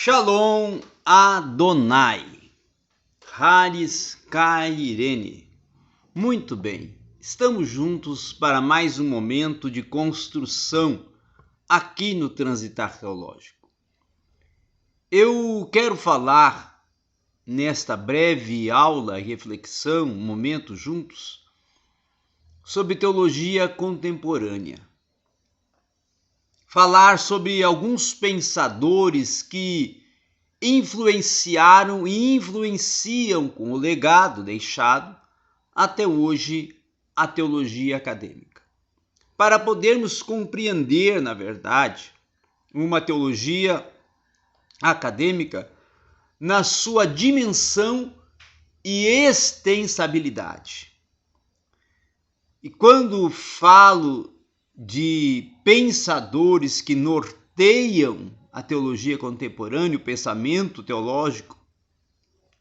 Shalom Adonai, Haris Kairene. Muito bem, estamos juntos para mais um momento de construção aqui no Transitar Teológico. Eu quero falar nesta breve aula e reflexão, um momento juntos, sobre teologia contemporânea. Falar sobre alguns pensadores que influenciaram e influenciam com o legado deixado até hoje a teologia acadêmica. Para podermos compreender, na verdade, uma teologia acadêmica na sua dimensão e extensibilidade. E quando falo de pensadores que norteiam a teologia contemporânea, o pensamento teológico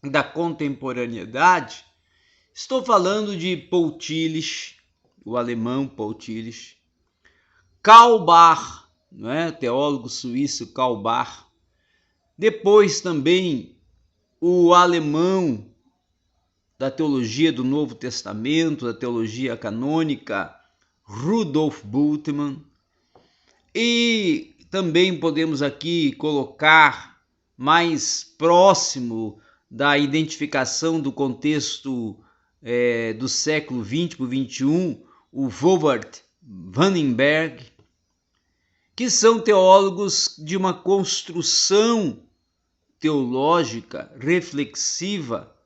da contemporaneidade, estou falando de Paul Tillich, o alemão Paul Tillich, Karl Barth, teólogo suíço Karl Barth, depois também o alemão da teologia do Novo Testamento, da teologia canônica, Rudolf Bultmann, e também podemos aqui colocar mais próximo da identificação do contexto do século XX para o XXI, o Wolfhard Pannenberg, que são teólogos de uma construção teológica reflexiva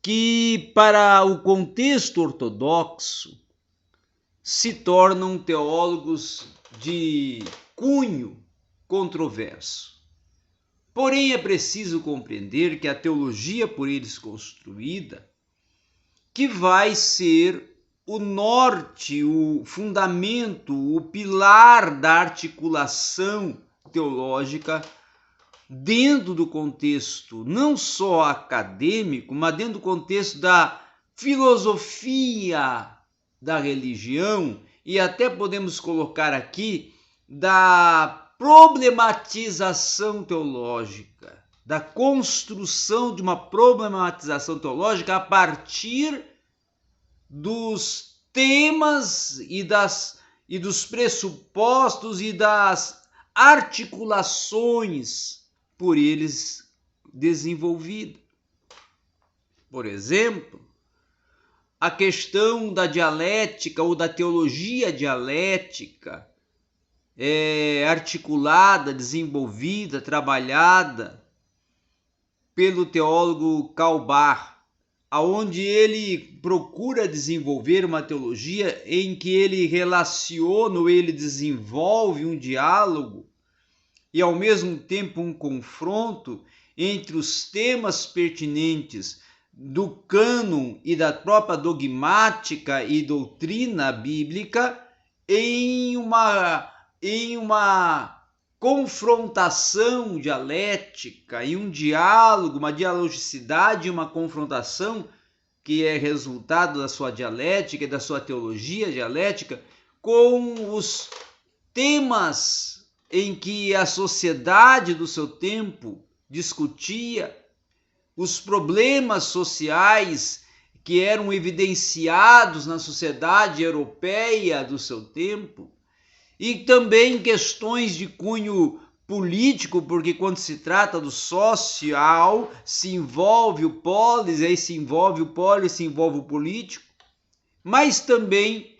que, para o contexto ortodoxo, se tornam teólogos de cunho controverso. Porém, é preciso compreender que a teologia por eles construída, que vai ser o norte, o fundamento, o pilar da articulação teológica dentro do contexto não só acadêmico, mas dentro do contexto da filosofia da religião, e até podemos colocar aqui da problematização teológica, da construção de uma problematização teológica a partir dos temas e dos pressupostos e das articulações por eles desenvolvidas. Por exemplo, a questão da dialética ou da teologia dialética articulada, desenvolvida, trabalhada pelo teólogo Karl Barth, onde ele procura desenvolver uma teologia em que ele relaciona ou ele desenvolve um diálogo e ao mesmo tempo um confronto entre os temas pertinentes do cânon e da própria dogmática e doutrina bíblica em uma confrontação dialética, em um diálogo, uma dialogicidade, uma confrontação que é resultado da sua dialética e da sua teologia dialética com os temas em que a sociedade do seu tempo discutia, os problemas sociais que eram evidenciados na sociedade europeia do seu tempo, e também questões de cunho político, porque quando se trata do social, se envolve o polis, aí se envolve o polis, se envolve o político, mas também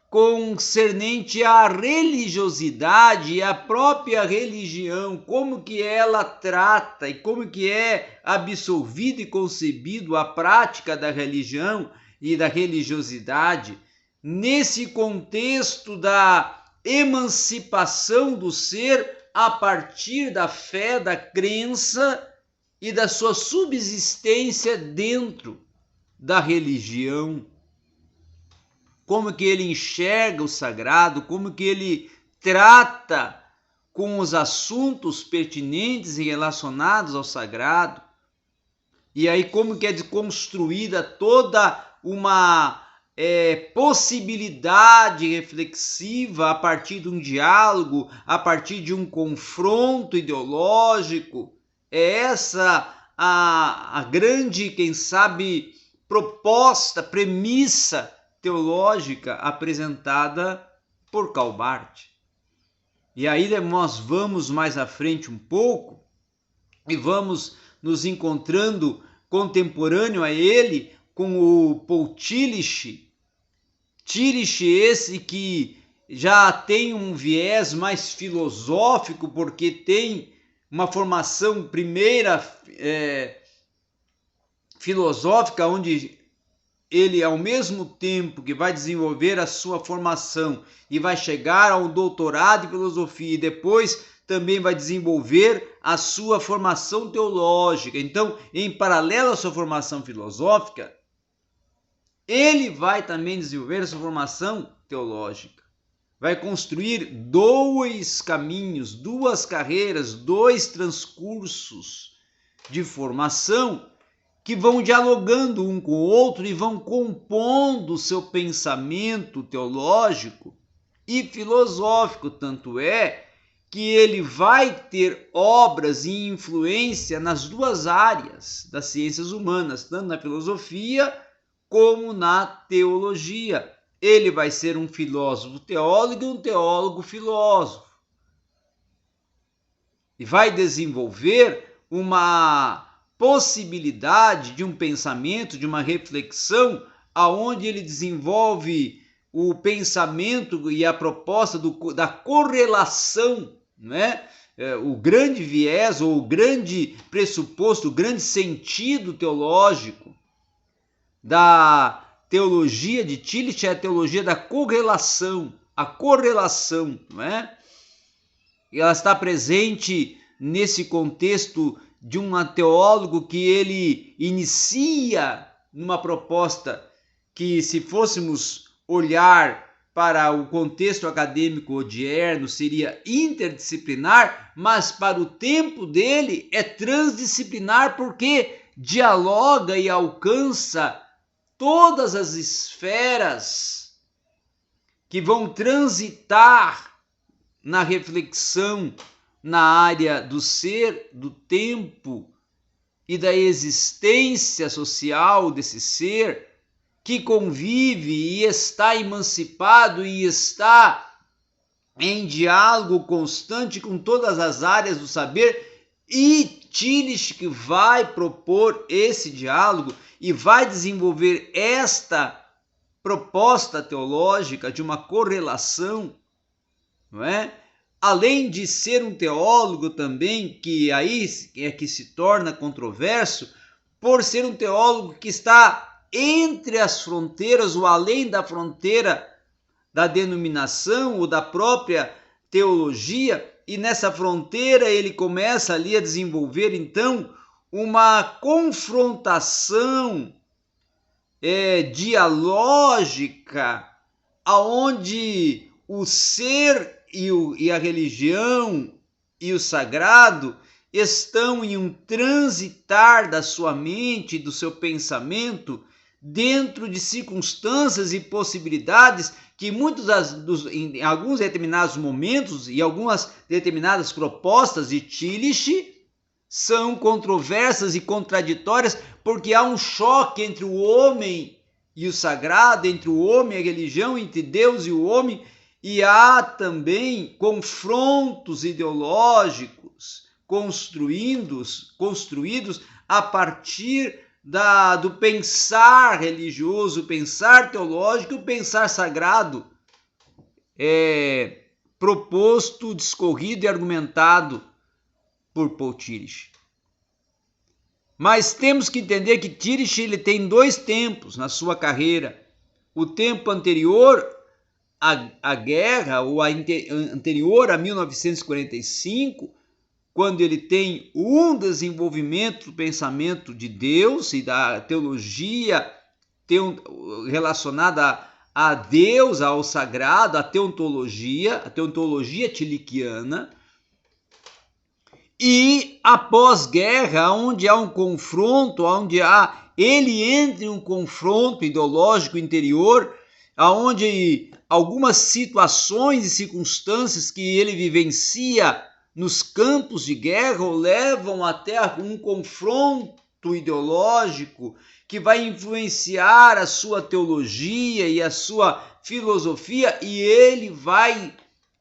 concernente à religiosidade e à própria religião, como que ela trata e como que é absolvido e concebido a prática da religião e da religiosidade nesse contexto da emancipação do ser a partir da fé, da crença e da sua subsistência dentro da religião. Como que ele enxerga o sagrado, como que ele trata com os assuntos pertinentes e relacionados ao sagrado. E aí como que é construída toda uma possibilidade reflexiva a partir de um diálogo, a partir de um confronto ideológico É essa a grande, quem sabe, proposta, premissa teológica apresentada por Karl Barth. E aí nós vamos mais à frente um pouco e vamos nos encontrando contemporâneo a ele com o Paul Tillich. Tillich esse que já tem um viés mais filosófico, porque tem uma formação primeira filosófica, onde ele, ao mesmo tempo que vai desenvolver a sua formação e vai chegar ao doutorado em filosofia e depois também vai desenvolver a sua formação teológica. Então, em paralelo à sua formação filosófica, ele vai também desenvolver a sua formação teológica. Vai construir dois caminhos, duas carreiras, dois transcursos de formação que vão dialogando um com o outro e vão compondo o seu pensamento teológico e filosófico. Tanto é que ele vai ter obras e influência nas duas áreas das ciências humanas, tanto na filosofia como na teologia. Ele vai ser um filósofo teólogo e um teólogo filósofo. E vai desenvolver uma possibilidade de um pensamento, de uma reflexão, aonde ele desenvolve o pensamento e a proposta da correlação, né? O grande viés ou o grande pressuposto, o grande sentido teológico da teologia de Tillich é a teologia da correlação, a correlação, não é? E ela está presente nesse contexto de um teólogo que ele inicia numa proposta que, se fôssemos olhar para o contexto acadêmico odierno, seria interdisciplinar, mas para o tempo dele é transdisciplinar, porque dialoga e alcança todas as esferas que vão transitar na reflexão na área do ser, do tempo e da existência social desse ser, que convive e está emancipado e está em diálogo constante com todas as áreas do saber, e Tillich que vai propor esse diálogo e vai desenvolver esta proposta teológica de uma correlação, não é? Além de ser um teólogo também, que aí é que se torna controverso, por ser um teólogo que está entre as fronteiras ou além da fronteira da denominação ou da própria teologia, e nessa fronteira ele começa ali a desenvolver então uma confrontação dialógica, aonde o ser e a religião e o sagrado estão em um transitar da sua mente, do seu pensamento, dentro de circunstâncias e possibilidades que em alguns determinados momentos e algumas determinadas propostas de Tillich são controversas e contraditórias, porque há um choque entre o homem e o sagrado, entre o homem e a religião, entre Deus e o homem, e há também confrontos ideológicos construídos a partir do pensar religioso, o pensar teológico e o pensar sagrado, proposto, discorrido e argumentado por Paul Tillich. Mas temos que entender que Tillich ele tem dois tempos na sua carreira. O tempo anterior à guerra, ou anterior a 1945, quando ele tem um desenvolvimento do pensamento de Deus e da teologia relacionada a Deus, ao sagrado, a teontologia tillichiana, e a pós-guerra, onde há um confronto, ele entra em um confronto ideológico interior, onde algumas situações e circunstâncias que ele vivencia nos campos de guerra ou levam até um confronto ideológico que vai influenciar a sua teologia e a sua filosofia, e ele vai,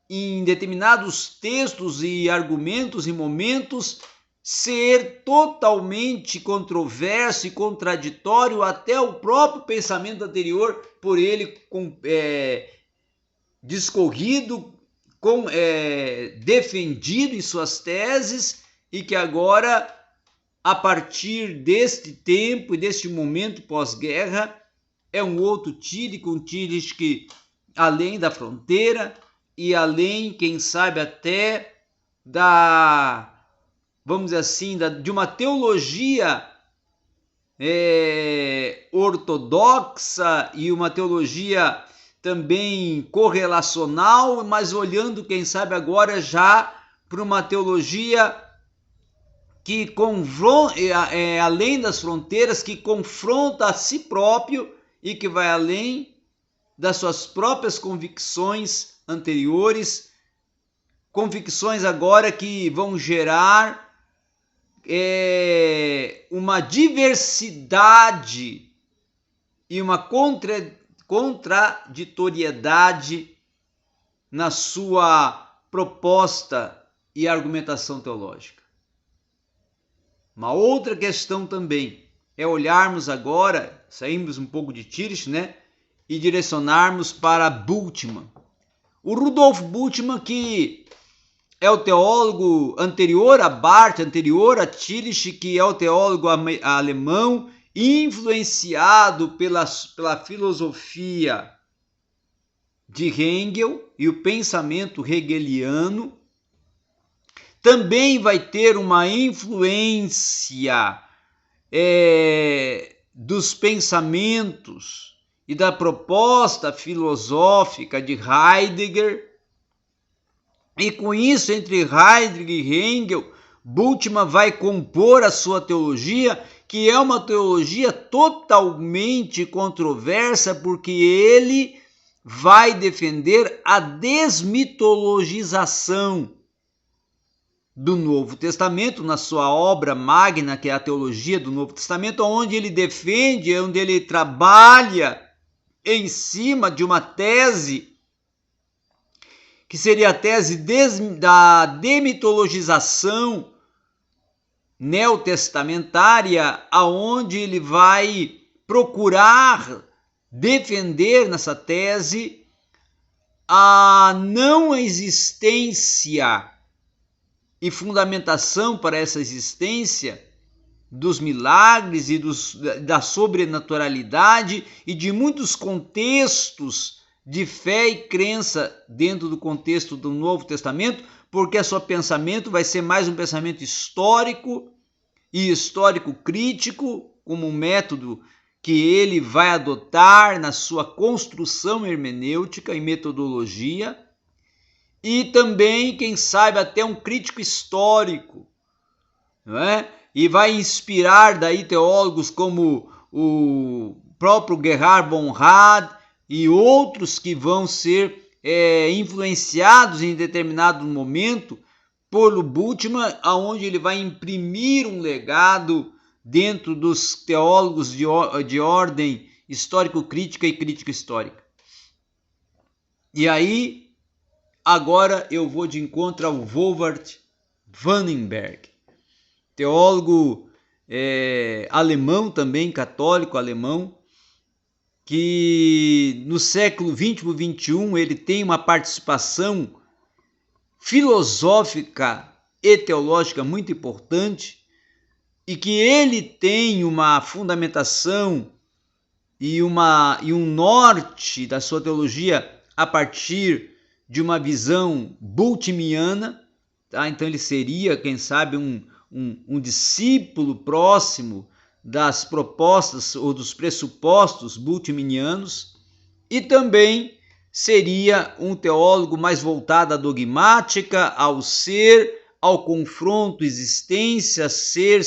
em determinados textos e argumentos e momentos, ser totalmente controverso e contraditório até o próprio pensamento anterior por ele discorrido, defendido em suas teses, e que agora, a partir deste tempo e deste momento pós-guerra, é um outro Tillich, um Tillich que, além da fronteira e além, quem sabe, até vamos dizer assim, de uma teologia ortodoxa e uma teologia também correlacional, mas olhando, quem sabe, agora já para uma teologia que além das fronteiras, que confronta a si próprio e que vai além das suas próprias convicções anteriores, convicções agora que vão gerar uma diversidade e uma contraditoriedade na sua proposta e argumentação teológica. Uma outra questão também é olharmos agora, saímos um pouco de Tillich, né, e direcionarmos para Bultmann. O Rudolf Bultmann, que é o teólogo anterior a Barth, anterior a Tillich, que é o teólogo alemão, influenciado pela filosofia de Hegel e o pensamento hegeliano, também vai ter uma influência dos pensamentos e da proposta filosófica de Heidegger. E com isso, entre Heidegger e Hegel, Bultmann vai compor a sua teologia, que é uma teologia totalmente controversa, porque ele vai defender a desmitologização do Novo Testamento, na sua obra magna, que é a Teologia do Novo Testamento, onde ele defende, onde ele trabalha em cima de uma tese que seria a tese da demitologização neotestamentária, aonde ele vai procurar defender nessa tese a não existência e fundamentação para essa existência dos milagres e da sobrenaturalidade e de muitos contextos de fé e crença dentro do contexto do Novo Testamento, porque seu pensamento vai ser mais um pensamento histórico e histórico-crítico, como um método que ele vai adotar na sua construção hermenêutica e metodologia, e também, quem sabe, até um crítico histórico, não é? E vai inspirar daí teólogos como o próprio Gerhard von Rad e outros que vão ser influenciados em determinado momento por Bultmann, aonde ele vai imprimir um legado dentro dos teólogos de ordem histórico-crítica e crítico-histórica. E aí, agora eu vou de encontro ao Wolfhard Pannenberg, teólogo alemão também, católico alemão, que no século XX para o XXI ele tem uma participação filosófica e teológica muito importante, e que ele tem uma fundamentação e um norte da sua teologia a partir de uma visão bultmanniana, tá? Então ele seria, quem sabe, um discípulo próximo das propostas ou dos pressupostos bultmannianos, e também seria um teólogo mais voltado à dogmática, ao ser, ao confronto existência, ser,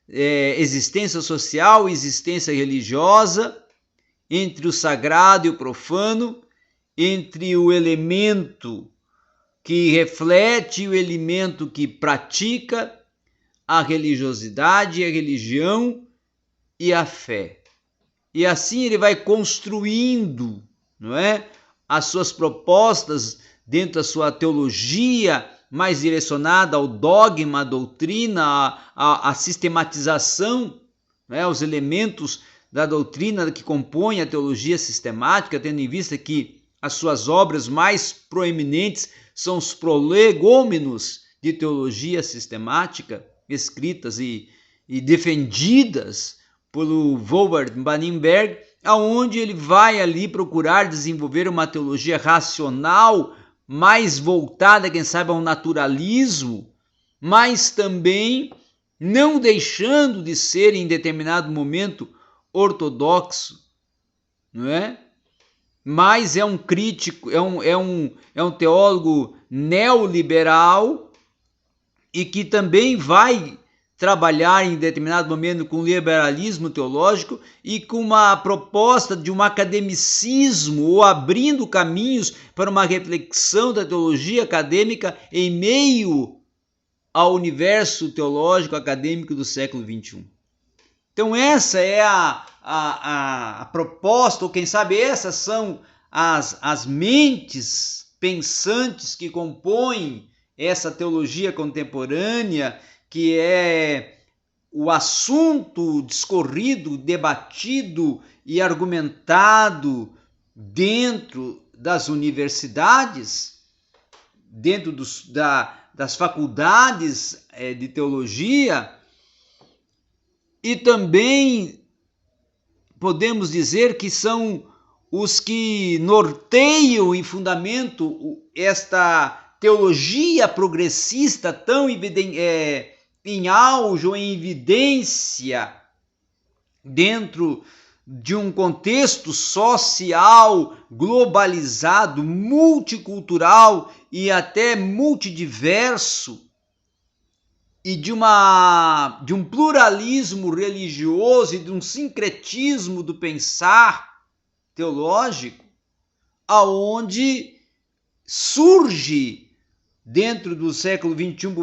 existência social e existência religiosa, entre o sagrado e o profano, entre o elemento que reflete o elemento que pratica a religiosidade, a religião e a fé. E assim ele vai construindo, não é, as suas propostas dentro da sua teologia mais direcionada ao dogma, à doutrina, à sistematização, né, os elementos da doutrina que compõem a teologia sistemática, tendo em vista que as suas obras mais proeminentes são os prolegômenos de teologia sistemática, escritas e defendidas pelo Wolfgang Baninberg, aonde ele vai ali procurar desenvolver uma teologia racional, mais voltada, quem sabe, ao naturalismo, mas também não deixando de ser, em determinado momento, ortodoxo, não é? Mas é um crítico, é um teólogo neoliberal e que também vai trabalhar em determinado momento com liberalismo teológico e com uma proposta de um academicismo, ou abrindo caminhos para uma reflexão da teologia acadêmica em meio ao universo teológico acadêmico do século XXI. Então essa é a proposta, ou quem sabe essas são as mentes pensantes que compõem essa teologia contemporânea, que é o assunto discorrido, debatido e argumentado dentro das universidades, dentro das faculdades de teologia, e também podemos dizer que são os que norteiam e fundamentam esta teologia progressista tão em auge ou em evidência dentro de um contexto social globalizado, multicultural e até multidiverso, e de um pluralismo religioso e de um sincretismo do pensar teológico, aonde surge dentro do século XXI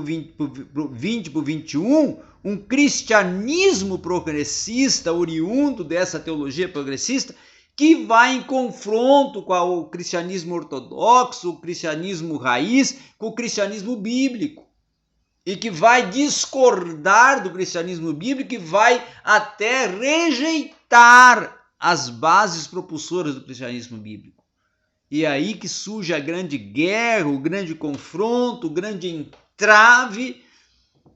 para o XXI, um cristianismo progressista, oriundo dessa teologia progressista, que vai em confronto com o cristianismo ortodoxo, o cristianismo raiz, com o cristianismo bíblico, e que vai discordar do cristianismo bíblico e vai até rejeitar as bases propulsoras do cristianismo bíblico. E é aí que surge a grande guerra, o grande confronto, o grande entrave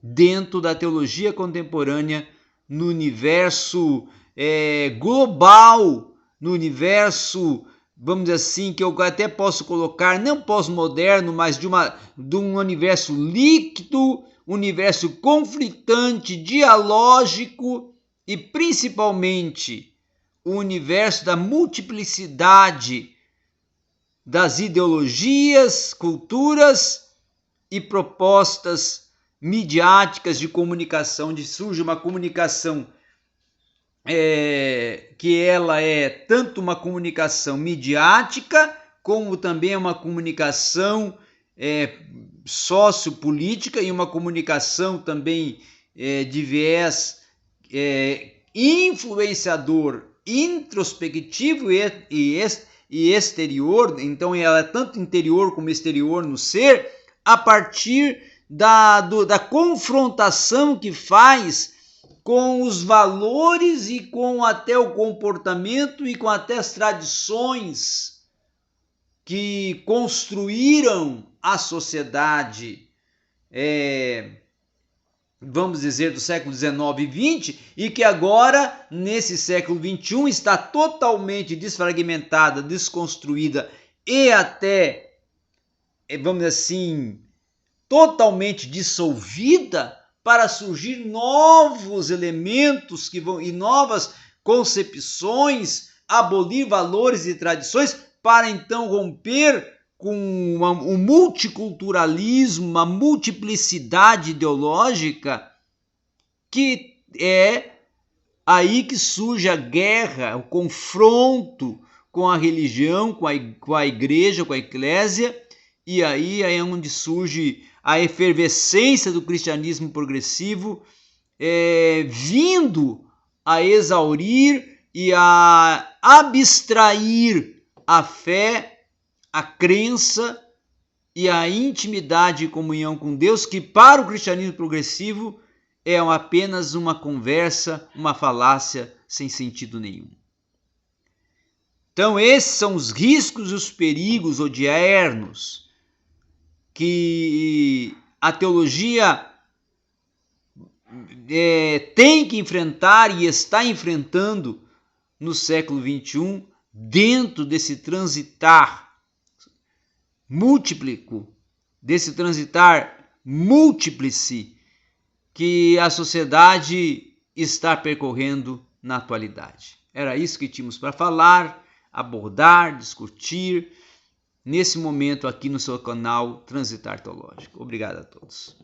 dentro da teologia contemporânea no universo global, no universo, vamos dizer assim, que eu até posso colocar, não pós-moderno, mas de um universo líquido, universo conflitante, dialógico e principalmente o universo da multiplicidade das ideologias, culturas e propostas midiáticas de comunicação, onde surge uma comunicação que ela é tanto uma comunicação midiática, como também uma comunicação sociopolítica e uma comunicação também de viés influenciador, introspectivo e exterior. Então ela é tanto interior como exterior no ser, a partir da confrontação que faz com os valores e com até o comportamento e com até as tradições que construíram a sociedade, vamos dizer, do século XIX e XX, e que agora, nesse século XXI, está totalmente desfragmentada, desconstruída e até, vamos dizer assim, totalmente dissolvida, para surgir novos elementos e novas concepções, abolir valores e tradições, para então romper com um multiculturalismo, uma multiplicidade ideológica, que é aí que surge a guerra, o confronto com a religião, com a igreja, com a eclésia, e aí é onde surge a efervescência do cristianismo progressivo, vindo a exaurir e a abstrair a fé, a crença e a intimidade e comunhão com Deus, que para o cristianismo progressivo é apenas uma conversa, uma falácia sem sentido nenhum. Então esses são os riscos e os perigos odiernos que a teologia tem que enfrentar e está enfrentando no século XXI, dentro desse transitar múltiplo, desse transitar múltiplice que a sociedade está percorrendo na atualidade. Era isso que tínhamos para falar, abordar, discutir nesse momento aqui no seu canal Transitar Teológico. Obrigado a todos.